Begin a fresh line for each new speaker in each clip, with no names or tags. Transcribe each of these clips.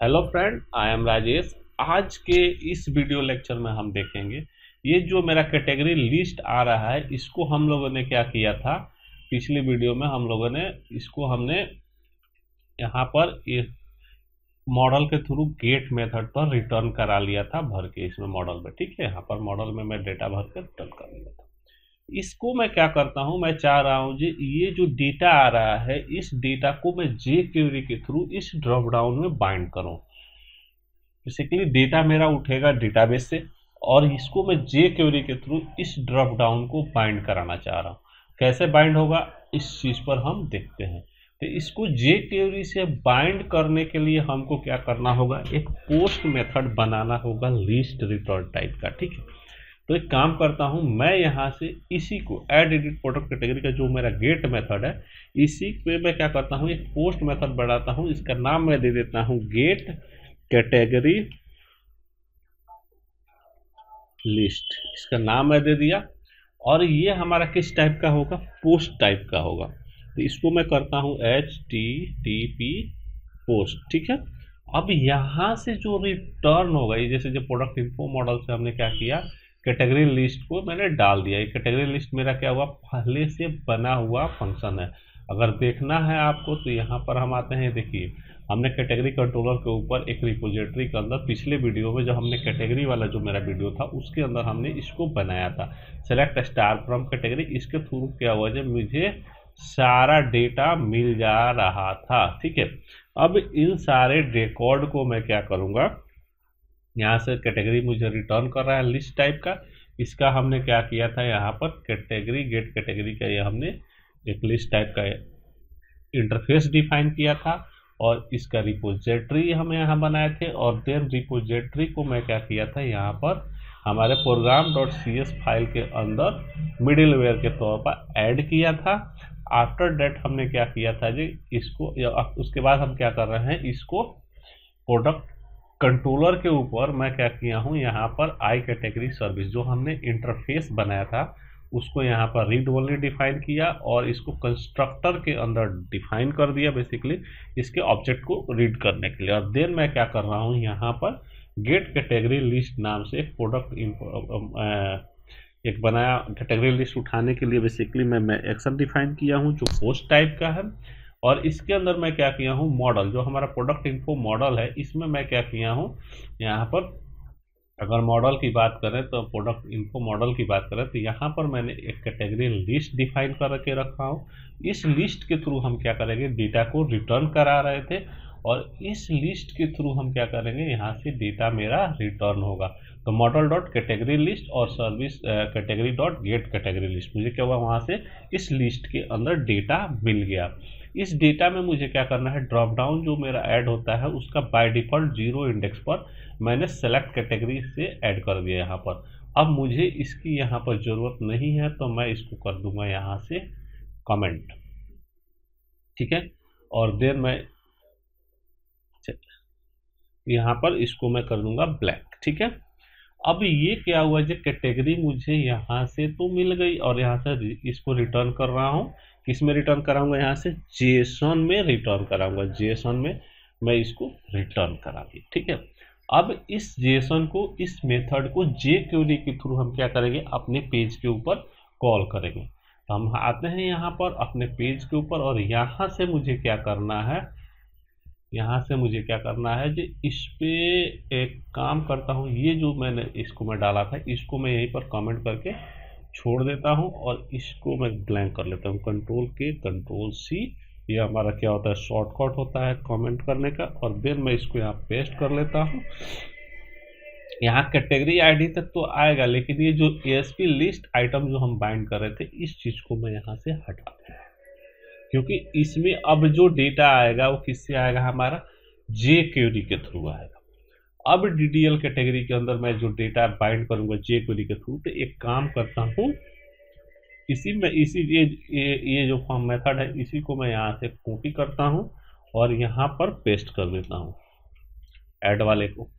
Hello friend, I am Rajesh. आज के इस वीडियो लेक्चर में हम देखेंगे ये जो मेरा कैटेगरी लिस्ट आ रहा है, इसको हम लोगों ने क्या किया था। पिछली वीडियो में हम लोगों ने हमने यहाँ पर ये मॉडल के थ्रू गेट मेथड पर रिटर्न करा लिया था भर के इसमें मॉडल में। ठीक है, यहाँ पर मॉडल में मैं डेटा भर के रिटर्न कर लिया था। इसको मैं क्या करता हूँ, मैं चाह रहा हूँ जी ये जो डेटा आ रहा है इस डेटा को मैं जे क्वेरी के थ्रू इस ड्रॉप डाउन में बाइंड करूँ। बेसिकली डेटा मेरा उठेगा डेटाबेस से और इसको मैं जे क्वेरी के थ्रू इस ड्रॉप डाउन को बाइंड कराना चाह रहा हूँ। कैसे बाइंड होगा इस चीज़ पर हम देखते हैं। तो इसको जे क्वेरी से बाइंड करने के लिए हमको क्या करना होगा, एक पोस्ट मेथड बनाना होगा लिस्ट रिटर्न टाइप का। ठीक है, तो एक काम करता हूँ मैं यहाँ से इसी को ऐड एडिट प्रोडक्ट कैटेगरी का जो मेरा गेट मेथड है इसी पे मैं क्या करता हूँ एक पोस्ट मेथड बनाता हूँ। इसका नाम मैं दे देता हूँ गेट कैटेगरी लिस्ट। इसका नाम मैं दे दिया और ये हमारा किस टाइप का होगा, पोस्ट टाइप का होगा। तो इसको मैं करता हूँ HTTP पोस्ट। ठीक है, अब यहाँ से जो रिटर्न होगा ये जैसे जो प्रोडक्ट इन्फो मॉडल से हमने क्या किया, कैटेगरी लिस्ट को मैंने डाल दिया। ये कैटेगरी लिस्ट मेरा क्या हुआ, पहले से बना हुआ फंक्शन है। अगर देखना है आपको तो यहाँ पर हम आते हैं, देखिए हमने कैटेगरी कंट्रोलर के ऊपर एक रिपोजिटरी के अंदर पिछले वीडियो में जो हमने कैटेगरी वाला जो मेरा वीडियो था उसके अंदर हमने इसको बनाया था, सेलेक्ट स्टार फ्रॉम कैटेगरी। इसके थ्रू क्या हुआ जब मुझे सारा डेटा मिल जा रहा था। ठीक है, अब इन सारे रिकॉर्ड को मैं क्या करूँगा, यहाँ से कैटेगरी मुझे रिटर्न कर रहा है लिस्ट टाइप का। इसका हमने क्या किया था, यहाँ पर कैटेगरी गेट कैटेगरी का ये हमने एक लिस्ट टाइप का इंटरफेस डिफाइन किया था और इसका रिपोजिटरी हम यहाँ बनाए थे। और देन रिपोजिटरी को मैं क्या किया था, यहाँ पर हमारे program.cs फाइल के अंदर मिडिलवेयर के तौर पर ऐड किया था। आफ्टर डेट हमने क्या किया था जी, इसको उसके बाद हम क्या कर रहे हैं, इसको प्रोडक्ट कंट्रोलर के ऊपर मैं क्या किया हूँ, यहाँ पर आई कैटेगरी सर्विस जो हमने इंटरफेस बनाया था उसको यहाँ पर रीड ओनली डिफाइन किया और इसको कंस्ट्रक्टर के अंदर डिफाइन कर दिया बेसिकली इसके ऑब्जेक्ट को रीड करने के लिए। और देन मैं क्या कर रहा हूँ, यहाँ पर गेट कैटेगरी लिस्ट नाम से एक प्रोडक्ट एक बनाया। कैटेगरी लिस्ट उठाने के लिए बेसिकली मैं एक्शन डिफाइन किया हूँ जो पोस्ट टाइप का है। और इसके अंदर मैं क्या किया हूँ, मॉडल जो हमारा प्रोडक्ट इन्फो मॉडल है इसमें मैं क्या किया हूँ, यहाँ पर अगर मॉडल की बात करें तो प्रोडक्ट इन्फो मॉडल की बात करें तो यहाँ पर मैंने एक कैटेगरी लिस्ट डिफाइन करके रखा हूँ। इस लिस्ट के थ्रू हम क्या करेंगे, डेटा को रिटर्न करा रहे थे और इस लिस्ट के थ्रू हम क्या करेंगे, यहाँ से डेटा मेरा रिटर्न होगा। तो मॉडल डॉट कैटेगरी लिस्ट और service category dot gate category list, मुझे क्या हुआ वहाँ से इस लिस्ट के अंदर डेटा मिल गया। इस डेटा में मुझे क्या करना है, ड्रॉप डाउन जो मेरा ऐड होता है उसका बाय डिफ़ॉल्ट 0 इंडेक्स पर मैंने सेलेक्ट कैटेगरी से ऐड कर दिया यहाँ पर। अब मुझे इसकी यहाँ पर ज़रूरत नहीं है तो मैं इसको कर दूंगा यहाँ से कमेंट। ठीक है, और देन मैं यहाँ पर इसको मैं कर दूंगा ब्लैक। ठीक है, अब ये क्या हुआ, जो कैटेगरी मुझे यहाँ से तो मिल गई और यहाँ से इसको रिटर्न कर रहा हूँ। किस में रिटर्न कराऊंगा, यहाँ से जेसन में रिटर्न कराऊंगा। जेसन में मैं इसको रिटर्न करा दी। ठीक है, अब इस जेसन को इस मेथड को जे क्वेरी के थ्रू हम क्या करेंगे, अपने पेज के ऊपर कॉल करेंगे। तो हम आते हैं यहाँ पर अपने पेज के ऊपर और यहाँ से मुझे क्या करना है, यहाँ से मुझे क्या करना है जी, इस पे एक काम करता हूँ, ये जो मैंने इसको मैं डाला था इसको मैं यहीं पर कमेंट करके छोड़ देता हूँ और इसको मैं ब्लैंक कर लेता हूँ। कंट्रोल के कंट्रोल सी, ये हमारा क्या होता है, शॉर्टकट होता है कमेंट करने का। और देन मैं इसको यहाँ पेस्ट कर लेता हूँ। यहाँ कैटेगरी आईडी तक तो आएगा लेकिन ये जो ASP लिस्ट आइटम जो हम बाइंड कर रहे थे इस चीज़ को मैं यहाँ से हटा दूँ, क्योंकि इसमें अब जो डेटा आएगा वो किससे आएगा, हमारा जे क्वेरी के थ्रू आएगा। अब DDL कैटेगरी के अंदर मैं जो डेटा बाइंड करूंगा जे क्वेरी के थ्रू, तो एक काम करता हूँ इसी में ये जो फॉर्म मेथड है इसी को मैं यहाँ से कॉपी करता हूँ और यहाँ पर पेस्ट कर देता हूँ ऐड वाले को।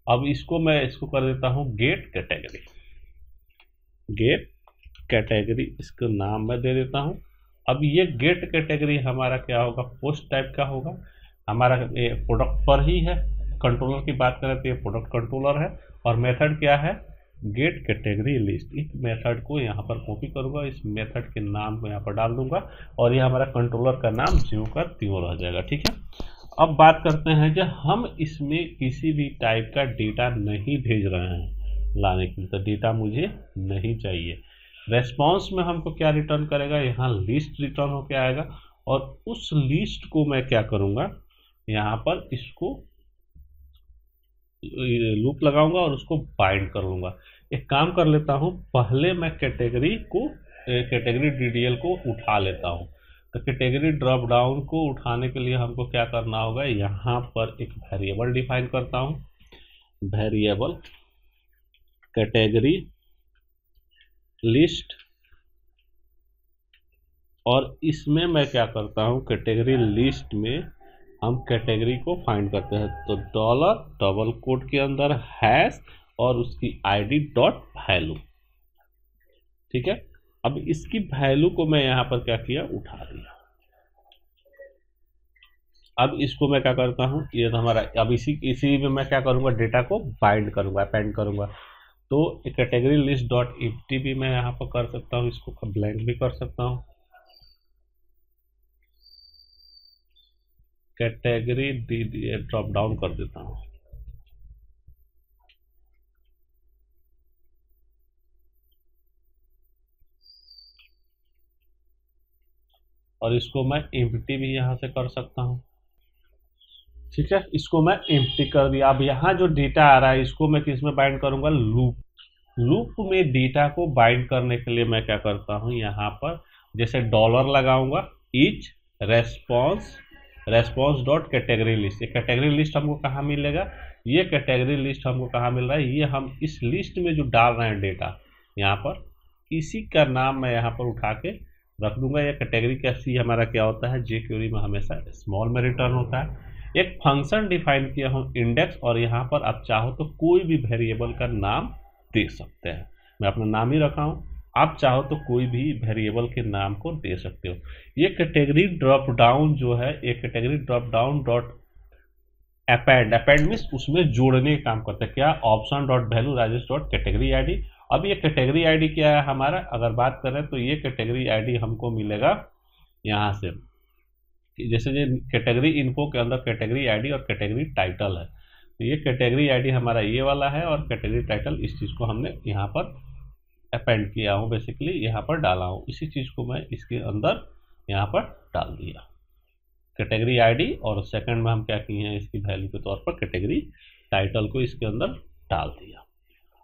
अब इसको मैं कर देता हूँ गेट कैटेगरी। गेट कैटेगरी इसका नाम मैं दे देता हूँ। अब ये गेट कैटेगरी हमारा क्या होगा, पोस्ट टाइप का होगा, हमारा प्रोडक्ट पर ही है। कंट्रोलर की बात करें तो ये प्रोडक्ट कंट्रोलर है, और मेथड क्या है, गेट कैटेगरी लिस्ट। इस मेथड को यहाँ पर कॉपी करूँगा, इस मेथड के नाम को यहाँ पर डाल दूंगा, और ये हमारा कंट्रोलर का नाम ज्यों का त्यों रह जाएगा। ठीक है, अब बात करते हैं कि हम इसमें किसी भी टाइप का डेटा नहीं भेज रहे हैं लाने के लिए, तो डेटा मुझे नहीं चाहिए। रेस्पॉन्स में हमको क्या रिटर्न करेगा, यहाँ लिस्ट रिटर्न होके आएगा, और उस लिस्ट को मैं क्या करूँगा, यहाँ पर इसको लूप लगाऊंगा और उसको बाइंड कर लूँगा। एक काम कर लेता हूँ, पहले मैं कैटेगरी डीडीएल को उठा लेता हूँ। तो कैटेगरी ड्रॉप डाउन को उठाने के लिए हमको क्या करना होगा, यहाँ पर एक वेरिएबल डिफाइन करता हूँ, वेरिएबल कैटेगरी लिस्ट, और इसमें मैं क्या करता हूँ, कैटेगरी लिस्ट में हम कैटेगरी को फाइंड करते हैं। तो डॉलर डबल कोट के अंदर हैश और उसकी आईडी डॉट वैल्यू। ठीक है, अब इसकी वैल्यू को मैं यहाँ पर क्या किया, उठा दिया। अब इसको मैं क्या करता हूँ, ये तो हमारा, अब इसी में मैं क्या करूँगा, डेटा को बाइंड करूँगा, अपेंड करूँगा। तो कैटेगरी लिस्ट डॉट एम्प्टी भी मैं यहाँ पर कर सकता हूँ, इसको ब्लैंक भी कर सकता हूँ। कैटेगरी ड्रॉप डाउन कर देता हूँ, और इसको मैं एम्प्टी भी यहाँ से कर सकता हूँ। ठीक है, इसको मैं एम्प्टी कर दिया। अब यहाँ जो डेटा आ रहा है इसको मैं किस में बाइंड करूँगा, लूप में डेटा को बाइंड करने के लिए मैं क्या करता हूँ, यहाँ पर जैसे डॉलर लगाऊंगा, each response dot category list. ये कैटेगरी लिस्ट हमको कहाँ मिलेगा, ये कैटेगरी लिस्ट हमको कहाँ मिल रहा है, ये हम इस लिस्ट में जो डाल रहे हैं डेटा यहाँ पर, इसी का नाम मैं यहाँ पर उठा के रख दूंगा। ये कैटेगरी का सी हमारा क्या होता है, जे क्वेरी में हमेशा स्मॉल में रिटर्न होता है। एक फंक्शन डिफाइन किया हूँ इंडेक्स, और यहाँ पर आप चाहो तो कोई भी वेरिएबल का नाम दे सकते हैं। मैं अपना नाम ही रखा हूँ, आप चाहो तो कोई भी वेरिएबल के नाम को दे सकते हो। ये कैटेगरी ड्रॉप डाउन जो है, ये category drop down dot append means उसमें जोड़ने का काम करता है। क्या, option dot value Rajesh dot category ID. अब ये कैटेगरी आईडी क्या है हमारा, अगर बात करें तो ये कैटेगरी आईडी हमको मिलेगा यहाँ से, जैसे ये कैटेगरी इन्फो के अंदर कैटेगरी आईडी और कैटेगरी टाइटल है, तो ये कैटेगरी आईडी हमारा ये वाला है, और कैटेगरी टाइटल इस चीज़ को हमने यहाँ पर अपेंड किया हूँ, बेसिकली यहाँ पर डाला हूँ। इसी चीज़ को मैं इसके अंदर यहाँ पर डाल दिया, कैटेगरी आईडी, और सेकंड में हम क्या किए हैं, इसकी वैल्यू के तौर पर कैटेगरी टाइटल को इसके अंदर डाल दिया।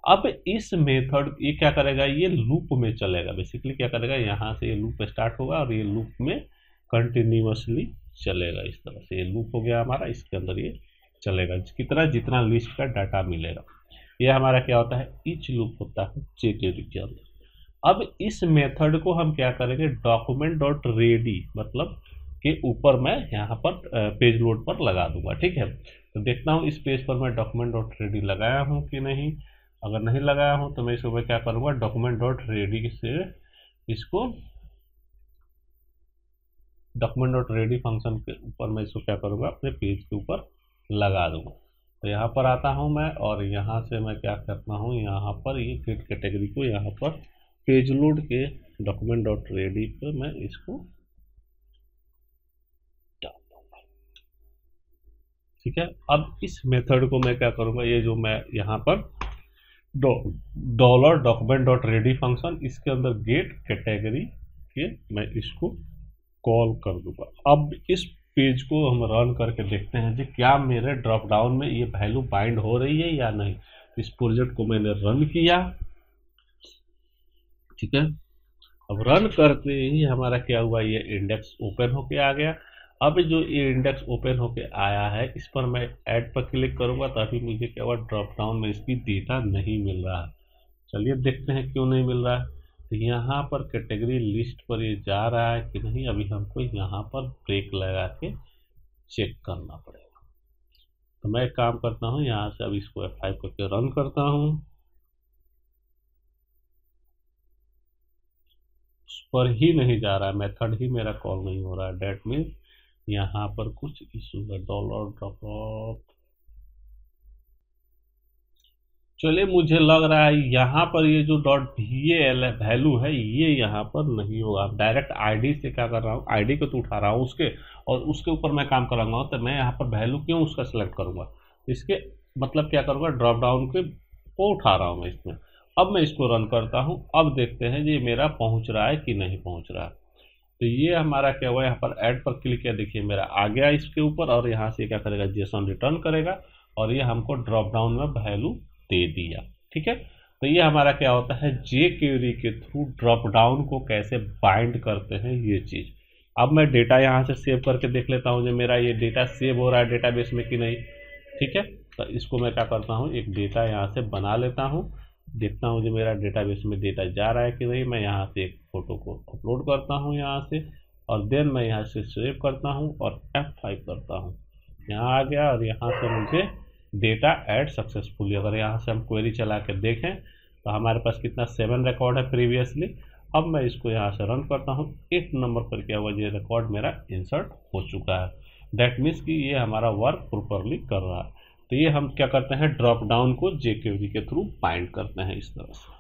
अब इस मेथड ये क्या करेगा, ये लूप में चलेगा। बेसिकली क्या करेगा, यहाँ से ये लूप स्टार्ट होगा और ये लूप में कंटिन्यूअसली चलेगा। इस तरह से ये लूप हो गया हमारा, इसके अंदर ये चलेगा कितना, जितना लिस्ट का डाटा मिलेगा। ये हमारा क्या होता है, ईच लूप होता है जेक्वेरी के अंदर। अब इस मेथड को हम क्या करेंगे, डॉक्यूमेंट डॉट रेडी मतलब के ऊपर मैं यहाँ पर पेज लोड पर लगा दूंगा। ठीक है, तो देखता हूँ इस पेज पर मैं डॉक्यूमेंट डॉट रेडी लगाया हूँ कि नहीं। अगर नहीं लगाया हूँ तो मैं इसको क्या करूँगा, डॉक्यूमेंट डॉट रेडी से इसको डॉक्यूमेंट डॉट रेडी फंक्शन के ऊपर मैं इसको क्या करूँगा, अपने पेज के ऊपर लगा दूँगा। तो यहाँ पर आता हूँ मैं, और यहाँ से मैं क्या करता हूँ, यहाँ पर ये गेट कैटेगरी को यहाँ पर पेज लोड के डॉक्यूमेंट डॉट रेडी पर मैं इसको डाल दूँगा। ठीक है, अब इस मेथड को मैं क्या करूँगा, ये जो मैं यहाँ पर dollar document dot ready function, इसके अंदर गेट कैटेगरी के मैं इसको कॉल कर दूंगा। अब इस पेज को हम रन करके देखते हैं जी क्या मेरे ड्रॉप डाउन में ये वैल्यू बाइंड हो रही है या नहीं। इस प्रोजेक्ट को मैंने रन किया। ठीक है, अब रन करते ही हमारा क्या हुआ, ये इंडेक्स ओपन होके आ गया। अब जो ये इंडेक्स ओपन होके आया है, इस पर मैं ऐड पर क्लिक करूंगा, तभी मुझे क्या हुआ, ड्रॉप डाउन में इसकी डेटा नहीं मिल रहा है। चलिए देखते हैं क्यों नहीं मिल रहा है। तो यहाँ पर कैटेगरी लिस्ट पर ये जा रहा है कि नहीं, अभी हमको यहाँ पर ब्रेक लगा के चेक करना पड़ेगा। तो मैं एक काम करता हूँ, यहाँ से अब इसको F5 करके रन करता हूँ। उस पर ही नहीं जा रहा है, मेथड ही मेरा कॉल नहीं हो रहा है। डेट मीन्स यहाँ पर कुछ इशू है। डॉलर ड्रॉप चलिए मुझे लग रहा है यहाँ पर ये जो डॉट val वैल्यू है ये यहाँ पर नहीं होगा। डायरेक्ट आईडी से क्या कर रहा हूँ, आईडी को तो उठा रहा हूँ उसके, और उसके ऊपर मैं काम कराऊंगा। तो मैं यहाँ पर वैल्यू क्यों उसका सेलेक्ट करूँगा, इसके मतलब क्या करूँगा, ड्रॉप डाउन के को उठा रहा हूँ मैं इसमें। अब मैं इसको रन करता हूँ, अब देखते हैं ये मेरा पहुँच रहा है कि नहीं पहुँच रहा है। तो ये हमारा क्या हुआ, यहाँ पर ऐड पर क्लिक किया, देखिए मेरा आ गया इसके ऊपर, और यहाँ से क्या करेगा, जेसन रिटर्न करेगा, और ये हमको ड्रॉप डाउन में वैल्यू दे दिया। ठीक है, तो ये हमारा क्या होता है, जे क्वेरी के थ्रू ड्रॉप डाउन को कैसे बाइंड करते हैं ये चीज़। अब मैं डेटा यहाँ से सेव करके देख लेता हूँ जो मेरा ये डेटा सेव हो रहा है डेटाबेस में कि नहीं। ठीक है, तो इसको मैं क्या करता हूँ, एक डेटा यहाँ से बना लेता हूँ, देखता हूँ जो मेरा डेटाबेस में डेटा जा रहा है कि नहीं। मैं यहाँ से एक फ़ोटो को अपलोड करता हूँ यहाँ से, और देन मैं यहाँ से सेव करता हूँ और F5 करता हूँ, यहाँ आ गया, और यहाँ से मुझे डेटा ऐड सक्सेसफुली। अगर यहाँ से हम क्वेरी चला के देखें तो हमारे पास कितना 7 रिकॉर्ड है प्रीवियसली। अब मैं इसको यहाँ से रन करता हूँ, 1 नंबर पर क्या हुआ, ये रिकॉर्ड मेरा इंसर्ट हो चुका है। दैट मीन्स कि ये हमारा वर्क प्रॉपरली कर रहा है। तो ये हम क्या करते हैं, ड्रॉप डाउन को jQuery के थ्रू बाइंड करते हैं इस तरह से।